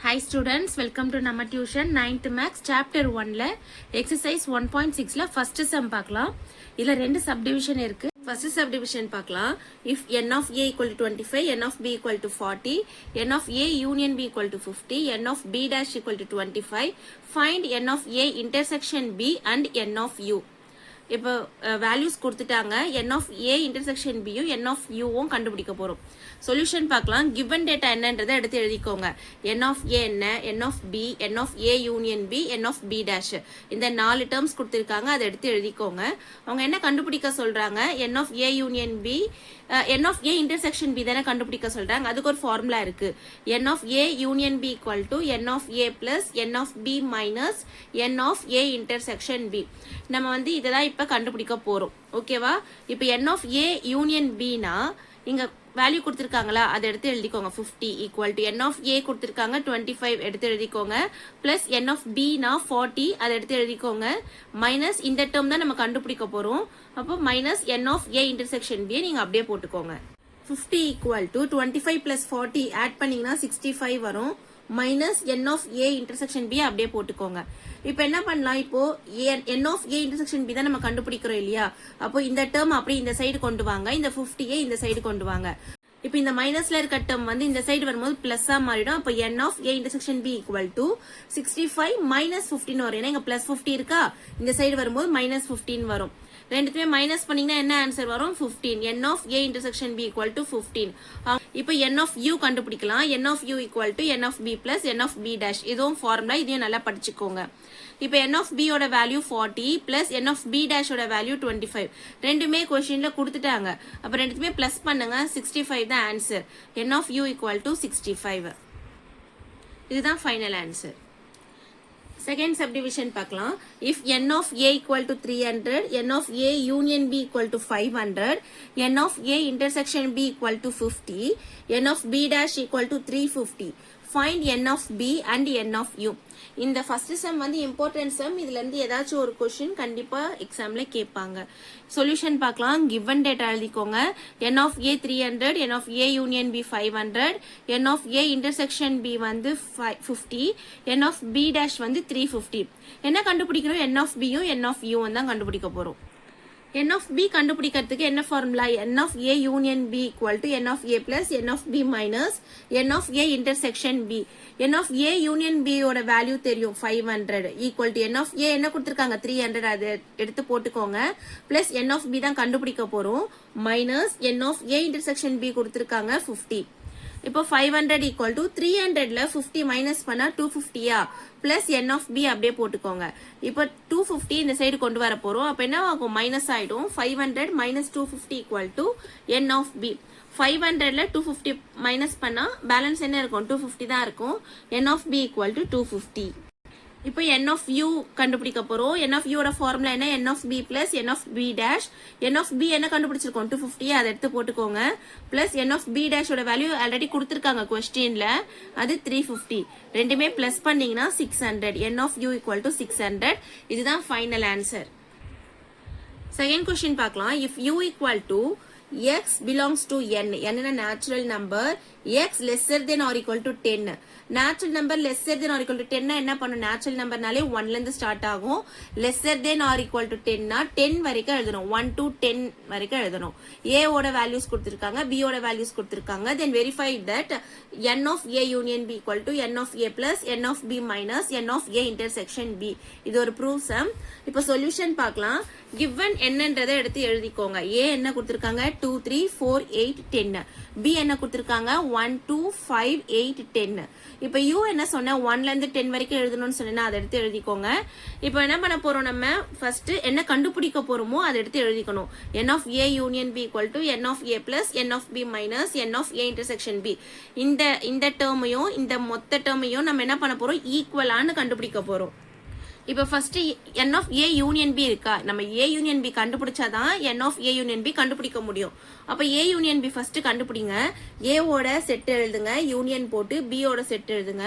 Hi students, welcome to நம்ம tuition 9th max chapter 1ல exercise 1.6ல first sum பார்க்கலாம். இதுல ரெண்டு subdivision இருக்கு. First subdivision பார்க்கலாம். If n of a equal to 25, n of b equal to 40, n of a union b equal to 50, n of b dash equal to 25, find n of a intersection b and n of u. இப்போ values கொடுத்துட்டாங்க n of a intersection b யும் n of u வும் கண்டுபிடிக்க போறோம். Solution பார்க்கலாம். given data என்னன்றதை எடுத்து எழுதிக்கோங்க. n of a என்ன, n of b, n of a union b, n of b dash. இந்த 4 டேர்ம்ஸ் கொடுத்திருக்காங்க, அதை எடுத்து எழுதிக்கோங்க. அவங்க என்ன கண்டுபிடிக்க சொல்றாங்க? n of a union b, n of a intersection b தான கண்டுபிடிக்க சொல்றாங்க. அதுக்கு ஒரு ஃபார்முலா இருக்கு. n of a union b equal to n of a plus n of b minus n of a intersection b. நம்ம வந்து இததான் இப்ப கண்டுபிடிக்க போறோம். ஓகேவா? இப்போ n of a union b னா இங்க வேல்யூ கொடுத்திருக்காங்களா, அதை எடுத்து எழுதிக்கோங்க. 50 equal to n of a கொடுத்திருக்காங்க 25, எடுத்து எழுதிக்கோங்க. பிளஸ் n of b னா 40, அதை எடுத்து எழுதிக்கோங்க. மைனஸ் இந்த டேர்ம் தான் நம்ம கண்டுபிடிக்க போறோம். அப்போ minus n of a intersection b நீங்க அப்படியே போட்டுக்கோங்க. 50 ஈக்குவல் டு 25 பிளஸ் 40 ஆட் பண்ணீங்கன்னா 65 வரும். Minus n of a intersection b அப்படியே போட்டுக்கோங்க. இப்போ என்ன பண்ணலாம்? இப்போ n of a intersection b தான் நம்ம கண்டுபிடிக்கிறோம் இல்லையா? அப்போ இந்த டேர்ம் அப்படியே இந்த சைடு கொண்டு வாங்க, இந்த 50 இந்த சைடு கொண்டு வாங்க. இப்போ இந்த மைனஸ்ல இருக்க டேர்ம் வந்து இந்த சைடு வரும்போது பிளஸ்ஸா மாறிடும். அப்போ n of a intersection b equal to 65 minus 15 வரும். ஏன்னா இங்க பிளஸ் 50 இருக்கா, இந்த சைடு வரும்போது மைனஸ் 15 வரும். ரெண்டுத்துமே மைனஸ் பண்ணீங்கன்னா என்ன ஆன்சர் வரும்? 15. n of a intersection b equal to 15. இப்போ n of u கண்டுபிடிக்கலாம். n of u equal to n of b plus n of b dash. இதுவும் ஃபார்முலா, இதையும் நல்லா படிச்சுக்கோங்க. இப்போ n of b ஓட value 40 plus n of b dash ஓட value 25. ரெண்டுமே क्वेश्चनல கொடுத்துட்டாங்க. அப்ப ரெண்டுத்துமே பிளஸ் பண்ணுங்க. 65 தான் answer. n of u equal to 65. இதுதான் ஃபைனல் ஆன்சர். செகண்ட் சப்டிவிஷன் பார்க்கலாம். if n of a equal to 300, n of a union b equal to 500, n of a intersection b equal to 50, n of b dash equal to 350. find n of b and n of u. இந்த first sum வந்து important some. இதுல இருந்து ஏதாச்சும் ஒரு question கண்டிப்பா எக்ஸாம்ல கேட்பாங்க. Solution பார்க்கலாம். given data எழுதிக்கோங்க. n of a 300, n of a union b 500, n of a intersection b வந்து 50, n of b dash வந்து 350. என்ன கண்டுபிடிக்கிறோம்? n of b யும் n of u தான் கண்டுபிடிக்க போறோம். n of b கண்டுபிடிக்கிறதுக்கு என்ன formula? n of a union b equal to n of a plus n of b minus n of a intersection b. n of a union b ஓட value தெரியும் 500 equal to n of a என்ன கொடுத்திருக்காங்க 300, அதை எடுத்து போட்டுக்கோங்க. plus n of b தான் கண்டுபிடிக்க போறோம். minus n of a intersection b கொடுத்திருக்காங்க 50. இப்போ 500 equal to 300ல 50 மைனஸ் பண்ணா 250யா, பிளஸ் n of b அப்படியே போட்டுக்கோங்க. இப்போ 250 இந்த சைடு கொண்டு வர போறோம். அப்ப என்ன ஆகும்? மைனஸ் ஆயிடும். 500 minus 250 equal to n of b. 500ல 250 minus பண்ணா பேலன்ஸ் என்ன இருக்கும்? 250 தான் இருக்கும். n of b equal to 250. இப்போ n of u கண்டுபிடிக்க போறோம். n of u ஓட ஃபார்முலா என்ன? n of b plus n of b dash. n of b என்ன கண்டுபிடிச்சிருக்கோம்? 250, அதை எடுத்து போட்டுக்கோங்க. Plus n of b dash ஓட வேல்யூ ஆல்ரெடி கொடுத்திருக்காங்க क्वेश्चनல, அது 350. ரெண்டுமே பிளஸ் பண்ணீங்கன்னா 600. n of u equal to 600. இதுதான் ஃபைனல் ஆன்சர். செகண்ட் क्वेश्चन பார்க்கலாம். if u equal to x belongs to n, n is a natural number, x lesser than or equal to 10. natural number lesser than or equal to 10 என்ன பண்ணும்? natural number நாலே 1ல இருந்து start ஆகும். lesser than or equal to 10 னா 10 வரைக்கும் எழுதணும். 1 to 10 வரைக்கும் எழுதணும். a ஓட வேல்யூஸ் கொடுத்திருக்காங்க, b ஓட வேல்யூஸ் கொடுத்திருக்காங்க. then verify that n of a union b equal to n of a plus n of b minus n of a intersection b. இது ஒரு proof sum. இப்போ சொல்யூஷன் பார்க்கலாம். given என்னன்றதை எடுத்து எழுதிக்கோங்க. a என்ன கொடுத்திருக்காங்க? 2 3 4 8 10. b என்ன கொடுத்திருக்காங்க? 1 2 5 8 10. இப்போ u என்ன சொன்ன? 1ல இருந்து 10 வரைக்கும் எழுதணும்னு சொன்னா அதை எடுத்து எழுதிக்கோங்க. இப்போ என்ன பண்ண போறோம்? நம்ம ஃபர்ஸ்ட் என்ன கண்டுபிடிக்க போறோமோ அதை எடுத்து எழுதிக்கணும். n of a union b equal to n of a plus n of b minus n of a intersection b. இந்த டேர்மையும் இந்த மொத்த டேர்மையும் நம்ம என்ன பண்ண போறோம்? ஈக்குவலான்னு கண்டுபிடிக்க போறோம். இப்போ first n of a union b இருக்கா, நம்ம a union b கண்டுபிடிச்சாதான் n of a union b கண்டுபிடிக்க முடியும். அப்ப a யூனியன் b ஃபர்ஸ்ட் கண்டுபிடிங்க. a ஓட செட் எழுதுங்க, யூனியன் போட்டு b ஓட செட் எழுதுங்க.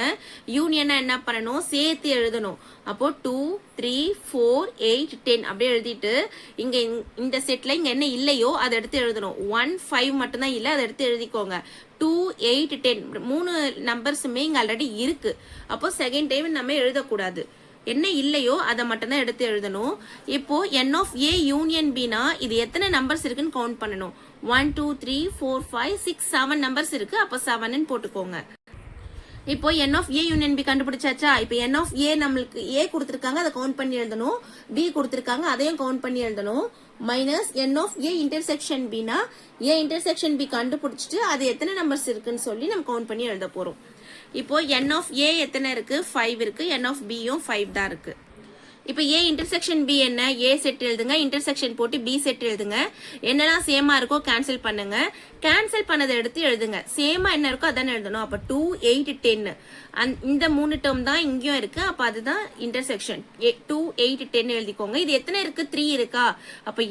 யூனியனா என்ன பண்ணணும், சேர்த்து எழுதணும். அப்போ 2 3 4 8 10 அப்படியே எழுதிட்டு இங்க இந்த செட்ல இங்க என்ன இல்லையோ அதை எடுத்து எழுதணும். 1 5 மட்டும் தான் இல்ல, அதை எடுத்து எழுதிக்கோங்க. 2 8 10 மூணு நம்பர்ஸுமே இங்க ஆல்ரெடி இருக்கு. அப்போ செகண்ட் டைம் நம்ம எழுதக்கூடாது. என்ன இல்லையோ அதை மட்டும் தான் எடுத்து எழுதணும். இப்போ n of a யூனியன் bனா இது எத்தனை நம்பர்ஸ் இருக்குன்னு கவுண்ட் பண்ணணும். 1 2 3 4 5 6 7 நம்பர்ஸ் இருக்கு. அப்போ 7ன்னு போட்டுக்கோங்க. இப்போ n of a union b கண்டுபிடிச்சாச்சா. இப்போ n of a நம்மளுக்கு a கொடுத்துருக்காங்க, அதை கவுண்ட் பண்ணி எழுதணும். b கொடுத்துருக்காங்க, அதையும் கவுண்ட் பண்ணி எழுதணும். Minus n of a intersection bனா a இன்டர்செக்ஷன் b கண்டுபிடிச்சிட்டு அது எத்தனை நம்பர்ஸ் இருக்குன்னு சொல்லி நம்ம கவுண்ட் பண்ணி எழுத போறோம். இப்போ n of a எத்தனை இருக்கு, 5 இருக்கு. n of b-யும் 5 தான் இருக்கு. இப்போ a இன்டர்செக்ஷன் b என்ன, a செட் எழுதுங்க, இன்டர்செக்ஷன் போட்டு b செட் எழுதுங்க. என்னெல்லாம் சேமா இருக்கோ கேன்சல் பண்ணுங்க. கேன்சல் பண்ணதை எடுத்து எழுதுங்க. சேமா என்ன இருக்கோ அதானே எழுதணும். அப்ப 2 8 10 இந்த மூணு டேர்ம் தான் இங்கேயும் இருக்கு. அப்ப அதுதான் இன்டர்செக்ஷன். 2 8 10 எழுதிக்கோங்க. இது எத்தனை இருக்கு, 3 இருக்கா. அப்ப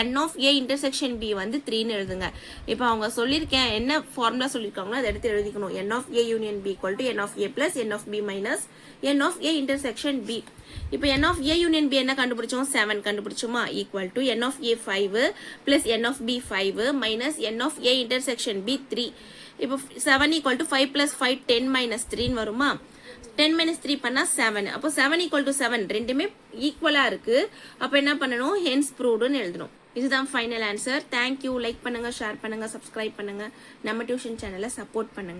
n of a intersection b வந்து 3ன்னு எழுதுங்க. இப்போ அவங்க சொல்லியிருக்கேன் என்ன ஃபார்முலா சொல்லியிருக்காங்களோ அதை எடுத்து எழுதிக்கணும். n of a union b equal to n of a plus n of b minus n of a intersection b. இப்போ n of a union b என்ன கண்டுபிடிச்சோம், 7 கண்டுபிடிச்சோமா. Equal to n of a 5 plus n of b 5 minus n of a intersection b 3. இப்போ 7 equal to 5 plus 5 10 minus 3 வருமா. 10 minus 3 பண்ணா 7. அப்போ 7 equal to 7 ரெண்டுமே ஈக்குவலா இருக்கு. அப்போ என்ன பண்ணணும், ஹென்ஸ் ப்ரூவ்டுன்னு எழுதணும். இதுதான் ஃபைனல் ஆன்சர். தேங்க்யூ. லைக் பண்ணுங்க, ஷேர் பண்ணுங்க, சப்ஸ்கிரைப் பண்ணுங்க, நம்ம டியூஷன் சேனலை சப்போர்ட் பண்ணுங்க.